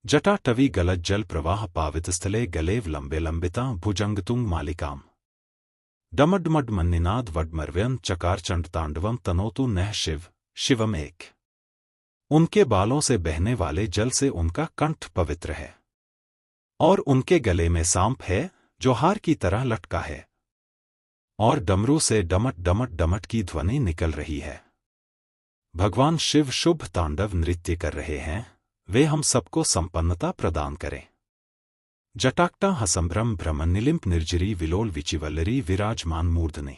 जटाटवी गलत जल प्रवाह पावितस्थले गलेव लंबे लंबिता भुजंगतुंग मालिकाम डमडमड मन्निनाद वडमर्व्यन चकार चंड तांडवम तनोतु नह शिव शिवम एक। उनके बालों से बहने वाले जल से उनका कंठ पवित्र है और उनके गले में सांप है जो हार की तरह लटका है और डमरू से डमट डमट डमट की ध्वनि निकल रही है। भगवान शिव शुभ तांडव नृत्य कर रहे हैं, वे हम सबको संपन्नता प्रदान करें। जटाक्टा हसंभ्रम भ्रमनिलिंप निर्जरी विलोल विचिवल्लरी विराजमान मूर्धनि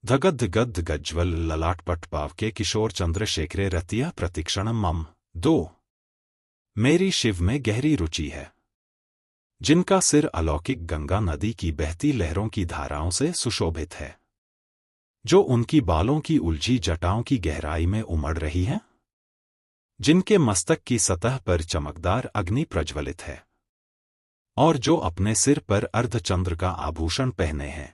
धगद् गद् गज्ज्वल ललाटपट पावके किशोर चंद्रशेखरे रतिया प्रतिक्षणम मम। 2 मेरी शिव में गहरी रुचि है, जिनका सिर अलौकिक गंगा नदी की बहती लहरों की धाराओं से सुशोभित है, जो उनकी बालों की उलझी जटाओं की गहराई में उमड़ रही है, जिनके मस्तक की सतह पर चमकदार अग्नि प्रज्वलित है और जो अपने सिर पर अर्धचंद्र का आभूषण पहने हैं।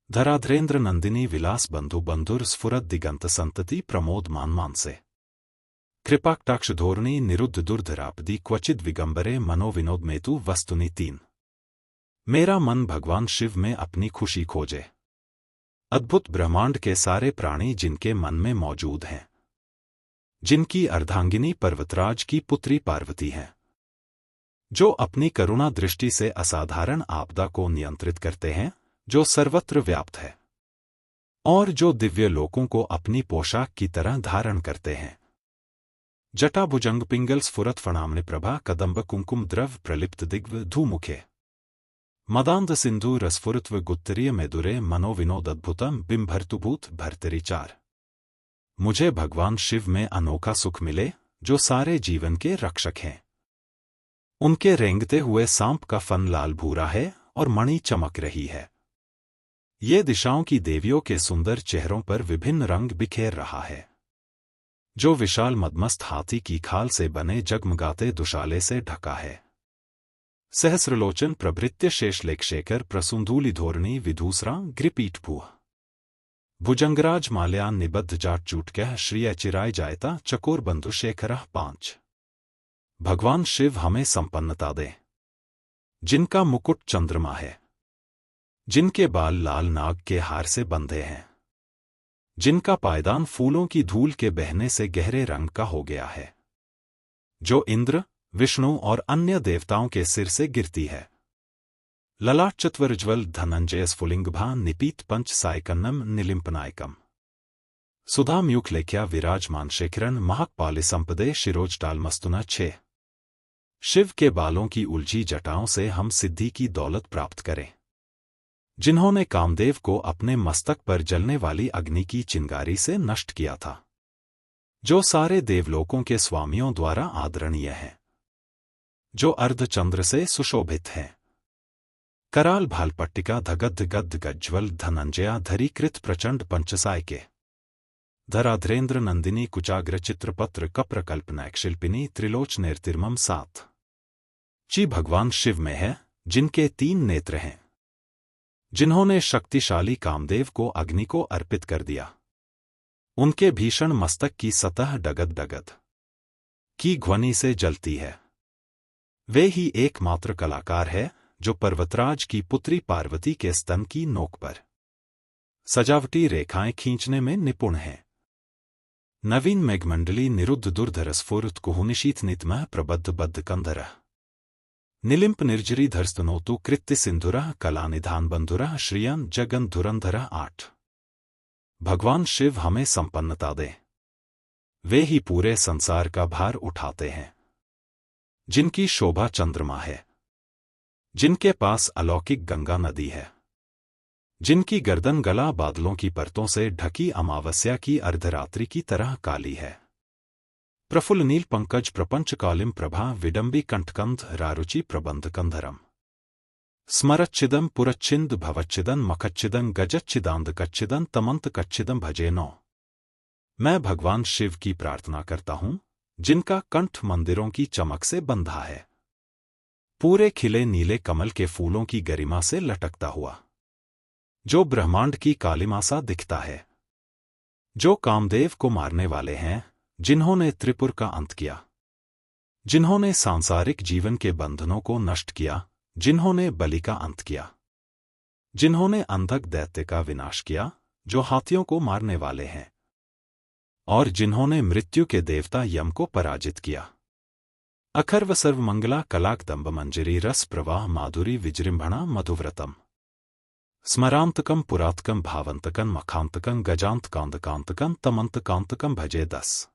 धराधरेंद्र नंदिनी विलास बंधु बंधुर स्फुरत दिगंत संतति प्रमोद मान मानसे कृपाकटाक्ष धोरणी निरुद्ध दुर्धरापदी क्वचिद विगंबरे मनोविनोद मेतु वस्तुनि 3। मेरा मन भगवान शिव में अपनी खुशी खोजे। अद्भुत ब्रह्मांड के सारे प्राणी जिनके मन में मौजूद हैं, जिनकी अर्धांगिनी पर्वतराज की पुत्री पार्वती है, जो अपनी करुणा दृष्टि से असाधारण आपदा को नियंत्रित करते हैं, जो सर्वत्र व्याप्त है और जो दिव्य लोकों को अपनी पोशाक की तरह धारण करते हैं। जटा भुजंग पिंगल स्फुरत फणामनि प्रभा कदंब कुंकुम द्रव प्रलिप्त दिग्व धूमुखे मदांध सिंधु रसफुरत्व गुत्तरीय मेदुरे मनोविनोद अद्भुतम बिंभर्तुभूत भर्तरी 4। मुझे भगवान शिव में अनोखा सुख मिले, जो सारे जीवन के रक्षक हैं। उनके रेंगते हुए सांप का फन लाल भूरा है और मणि चमक रही है। ये दिशाओं की देवियों के सुंदर चेहरों पर विभिन्न रंग बिखेर रहा है, जो विशाल मदमस्त हाथी की खाल से बने जगमगाते दुशाले से ढका है। सहस्रलोचन प्रभृत्य शेषलेख शेखर प्रसुंधूली धोरणी विधूसरा ग्रिपीठभूह भुजंगराज माल्यान निबद्ध जाट चूटकह श्रिय चिराय जायता चकोर बंधु शेखरः 5। भगवान शिव हमें संपन्नता दे, जिनका मुकुट चंद्रमा है, जिनके बाल लाल नाग के हार से बंधे हैं, जिनका पायदान फूलों की धूल के बहने से गहरे रंग का हो गया है, जो इंद्र, विष्णु और अन्य देवताओं के सिर से गिरती है। ललाट चत्वरज्वल धनंजय स्फुलिंगभा निपीत पंच सायकन्नम निलिंपनायकम सुधाम्युख लेख्या विराजमान शेखरन महकपाले संपदे शिरोजटाल मस्तुना 6। शिव के बालों की उलझी जटाओं से हम सिद्धि की दौलत प्राप्त करें, जिन्होंने कामदेव को अपने मस्तक पर जलने वाली अग्नि की चिंगारी से नष्ट किया था, जो सारे देवलोकों के स्वामियों द्वारा आदरणीय है, जो अर्धचंद्र से सुशोभित है। कराल भालपट्टिका धगद् गद् गज्ज्वल धनंजया धरीकृत प्रचंड पंचसाय के धराधरेंद्र नंदिनी कुचाग्र चित्रपत्र कप्रकल्पनायक शिल्पिनी त्रिलोचनेर्तिर्मम 7। जी भगवान शिव में है, जिनके 3 नेत्र हैं, जिन्होंने शक्तिशाली कामदेव को अग्नि को अर्पित कर दिया। उनके भीषण मस्तक की सतह डगद डगद की ध्वनि से जलती है। वे ही एकमात्र कलाकार है जो पर्वतराज की पुत्री पार्वती के स्तन की नोक पर सजावटी रेखाएं खींचने में निपुण हैं। नवीन मेघमंडली निरुद्ध दुर्धर स्फुरत कुहुनिशीत नितमः प्रबद्ध बद्ध कंधरः निलिंप निर्जरी धरस्तनोतु कृत्य सिंधुरः कलानिधान बंधुरः श्रियन जगन धुरंधरः 8। भगवान शिव हमें संपन्नता दे। वे ही पूरे संसार का भार उठाते हैं, जिनकी शोभा चंद्रमा है, जिनके पास अलौकिक गंगा नदी है, जिनकी गर्दन गला बादलों की परतों से ढकी अमावस्या की अर्धरात्रि की तरह काली है। प्रफुल्ल नील पंकज प्रपंच कालिम प्रभा विडंबी कंठकंध रारुचि प्रबंध कंधरम स्मरच्चिदम पुरच्चिंद भवच्चिदन मखच्चिदन गजच्चिदांद कच्चिदन तमंत कच्चिदम भजे 9। मैं भगवान शिव की प्रार्थना करता हूँ, जिनका कंठ मंदिरों की चमक से बंधा है, पूरे खिले नीले कमल के फूलों की गरिमा से लटकता हुआ, जो ब्रह्मांड की कालिमा सा दिखता है, जो कामदेव को मारने वाले हैं, जिन्होंने त्रिपुर का अंत किया, जिन्होंने सांसारिक जीवन के बंधनों को नष्ट किया, जिन्होंने बलि का अंत किया, जिन्होंने अंधक दैत्य का विनाश किया जो हाथियों को मारने वाले हैं, और जिन्होंने मृत्यु के देवता यम को पराजित किया। अखर्व सर्वमंगला कलाकदंब मंजरी रस प्रवाह माधुरी विजृंभणा मधुव्रतम स्मरांतकम पुरातकम भावंतकम मखांतकम गजांतकांतकांतकम तमंतकांतकम भजे 10।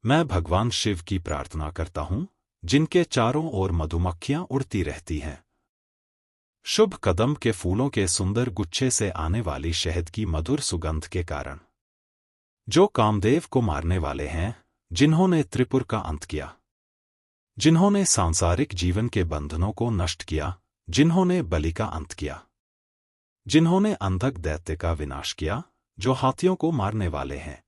मैं भगवान शिव की प्रार्थना करता हूं, जिनके चारों ओर मधुमक्खियां उड़ती रहती हैं। शुभ कदम के फूलों के सुंदर गुच्छे से आने वाली शहद की मधुर सुगंध के कारण, जो कामदेव को मारने वाले हैं, जिन्होंने त्रिपुर का अंत किया, जिन्होंने सांसारिक जीवन के बंधनों को नष्ट किया, जिन्होंने बलि का अंत किया, जिन्होंने अंधक दैत्य का विनाश किया जो हाथियों को मारने वाले हैं,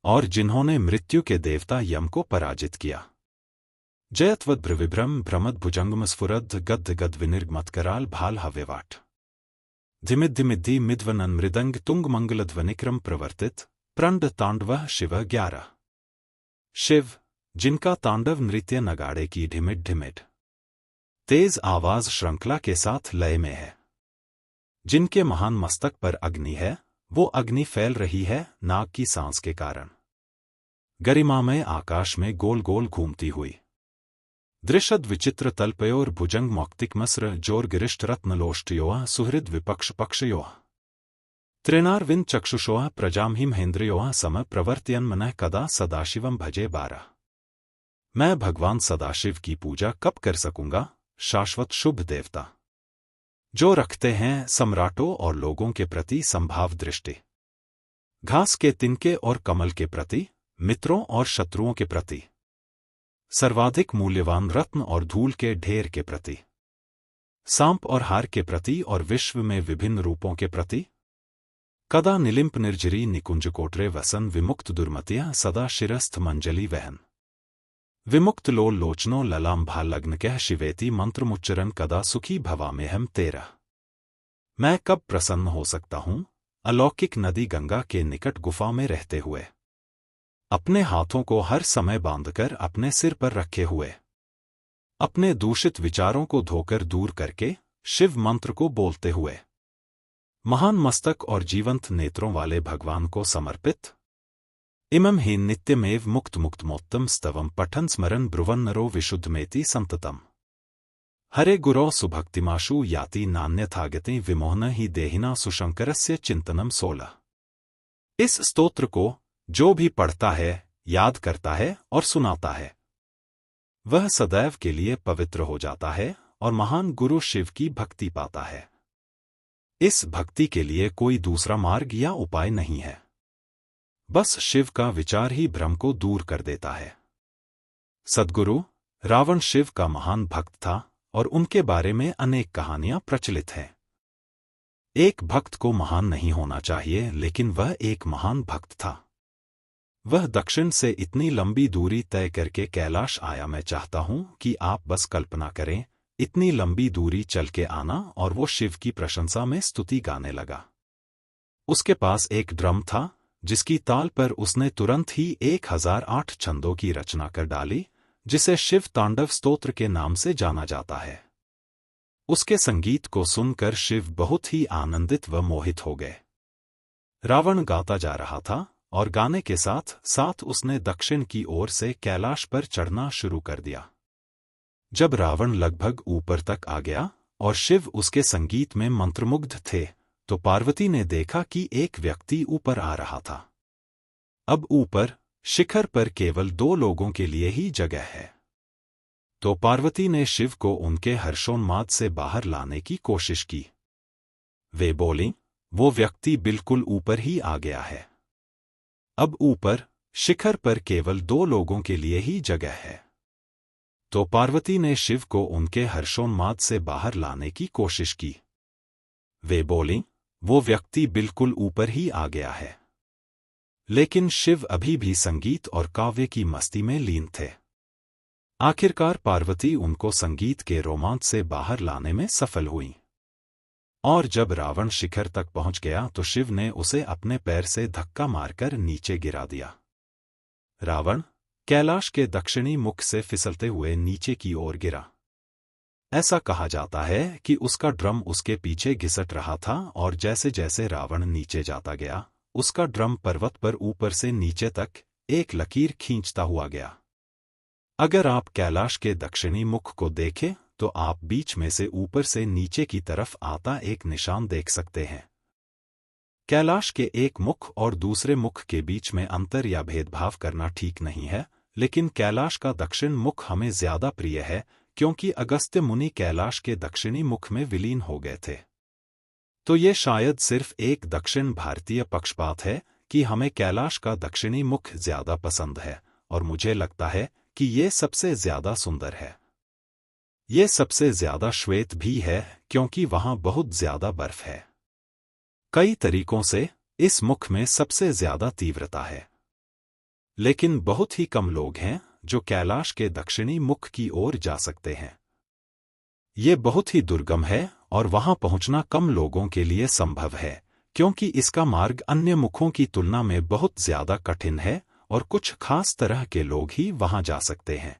और जिन्होंने मृत्यु के देवता यम को पराजित किया। जयत्वद्भ्रविभ्रम भ्रमद भुजंगम स्फुरद गद्ध गद विनिर्गमत्कराल भाल हवेवाट धिमिद्धिमिद्धि मिध्वनन मृदंग तुंग मंगलध्वनिक्रम प्रवर्तित प्रंड तांडव शिव 11। शिव, जिनका तांडव नृत्य नगाड़े की ढिमिड ढिमिड तेज आवाज श्रृंखला के साथ लय में है, जिनके महान मस्तक पर अग्नि है, वो अग्नि फैल रही है नाग की सांस के कारण, गरिमामय आकाश में गोल गोल घूमती हुई। दृशद विचित्र तल्पयोर भुजंग मौक्तिकमस्र जोर गिरिष्ठ रत्नलोष्टयोः सुहृद विपक्ष पक्षयोः त्रिनारविंद चक्षुषोः प्रजामहिम हेन्द्रियोः सम प्रवर्तयन मनः कदा सदाशिवम भजे 12। मैं भगवान सदाशिव की पूजा कब कर सकूंगा, शाश्वत शुभ देवता, जो रखते हैं सम्राटों और लोगों के प्रति संभाव दृष्टि, घास के तिनके और कमल के प्रति, मित्रों और शत्रुओं के प्रति, सर्वाधिक मूल्यवान रत्न और धूल के ढेर के प्रति, सांप और हार के प्रति और विश्व में विभिन्न रूपों के प्रति, कदा निलिंप निर्जरी निकुंज कोटरे वसन विमुक्त दुर्मतिया सदा शिरस्थ मंजलि वहन विमुक्त लोल लोचनो ललाम भा लग्न कह शिवेति मंत्रमुच्चरण कदा सुखी भवा में हम 13। मैं कब प्रसन्न हो सकता हूं, अलौकिक नदी गंगा के निकट गुफा में रहते हुए, अपने हाथों को हर समय बांधकर अपने सिर पर रखे हुए, अपने दूषित विचारों को धोकर दूर करके शिव मंत्र को बोलते हुए, महान मस्तक और जीवंत नेत्रों वाले भगवान को समर्पित इमं हि नित्यमेव मुक्त मुक्तमोत्तम स्तवम पठन स्मरन ब्रुवन्नरो विशुद्धमेति संततम हरे गुरो सुभक्तिमाशु याति नान्यथागति विमोहन ही देहिना सुशंकरस्य चिंतनम 16। इस स्तोत्र को जो भी पढ़ता है, याद करता है और सुनाता है, वह सदैव के लिए पवित्र हो जाता है और महान गुरु शिव की भक्ति पाता है। इस भक्ति के लिए कोई दूसरा मार्ग या उपाय नहीं है, बस शिव का विचार ही भ्रम को दूर कर देता है। सद्गुरु रावण शिव का महान भक्त था और उनके बारे में अनेक कहानियां प्रचलित हैं। एक भक्त को महान नहीं होना चाहिए, लेकिन वह एक महान भक्त था। वह दक्षिण से इतनी लंबी दूरी तय करके कैलाश आया। मैं चाहता हूं कि आप बस कल्पना करें, इतनी लंबी दूरी चल के आना, और वो शिव की प्रशंसा में स्तुति गाने लगा। उसके पास एक ड्रम था जिसकी ताल पर उसने तुरंत ही 1008 छंदों की रचना कर डाली, जिसे शिव तांडव स्तोत्र के नाम से जाना जाता है। उसके संगीत को सुनकर शिव बहुत ही आनंदित व मोहित हो गए। रावण गाता जा रहा था और गाने के साथ साथ उसने दक्षिण की ओर से कैलाश पर चढ़ना शुरू कर दिया। जब रावण लगभग ऊपर तक आ गया और शिव उसके संगीत में मंत्रमुग्ध थे, तो पार्वती ने देखा कि एक व्यक्ति ऊपर आ रहा था। अब ऊपर शिखर पर केवल 2 लोगों के लिए ही जगह है। तो पार्वती ने शिव को उनके हर्षोन्माद से बाहर लाने की कोशिश की। वे बोलीं, वो व्यक्ति बिल्कुल ऊपर ही आ गया है। अब ऊपर शिखर पर केवल 2 लोगों के लिए ही जगह है। तो पार्वती ने शिव को उनके हर्षोन्माद से बाहर लाने की कोशिश की। वे बोलीं, वो व्यक्ति बिल्कुल ऊपर ही आ गया है। लेकिन शिव अभी भी संगीत और काव्य की मस्ती में लीन थे। आखिरकार पार्वती उनको संगीत के रोमांच से बाहर लाने में सफल हुई, और जब रावण शिखर तक पहुंच गया तो शिव ने उसे अपने पैर से धक्का मारकर नीचे गिरा दिया। रावण, कैलाश के दक्षिणी मुख से फिसलते हुए नीचे की ओर गिरा। ऐसा कहा जाता है कि उसका ड्रम उसके पीछे घिसट रहा था और जैसे जैसे रावण नीचे जाता गया, उसका ड्रम पर्वत पर ऊपर से नीचे तक एक लकीर खींचता हुआ गया। अगर आप कैलाश के दक्षिणी मुख को देखें तो आप बीच में से ऊपर से नीचे की तरफ आता एक निशान देख सकते हैं। कैलाश के एक मुख और दूसरे मुख के बीच में अंतर या भेदभाव करना ठीक नहीं है, लेकिन कैलाश का दक्षिण मुख हमें ज्यादा प्रिय है क्योंकि अगस्त्य मुनि कैलाश के दक्षिणी मुख में विलीन हो गए थे। तो ये शायद सिर्फ एक दक्षिण भारतीय पक्षपात है कि हमें कैलाश का दक्षिणी मुख ज्यादा पसंद है, और मुझे लगता है कि ये सबसे ज्यादा सुंदर है। ये सबसे ज्यादा श्वेत भी है क्योंकि वहां बहुत ज्यादा बर्फ है। कई तरीकों से इस मुख में सबसे ज्यादा तीव्रता है, लेकिन बहुत ही कम लोग हैं जो कैलाश के दक्षिणी मुख की ओर जा सकते हैं। ये बहुत ही दुर्गम है और वहां पहुंचना कम लोगों के लिए संभव है क्योंकि इसका मार्ग अन्य मुखों की तुलना में बहुत ज्यादा कठिन है और कुछ खास तरह के लोग ही वहां जा सकते हैं।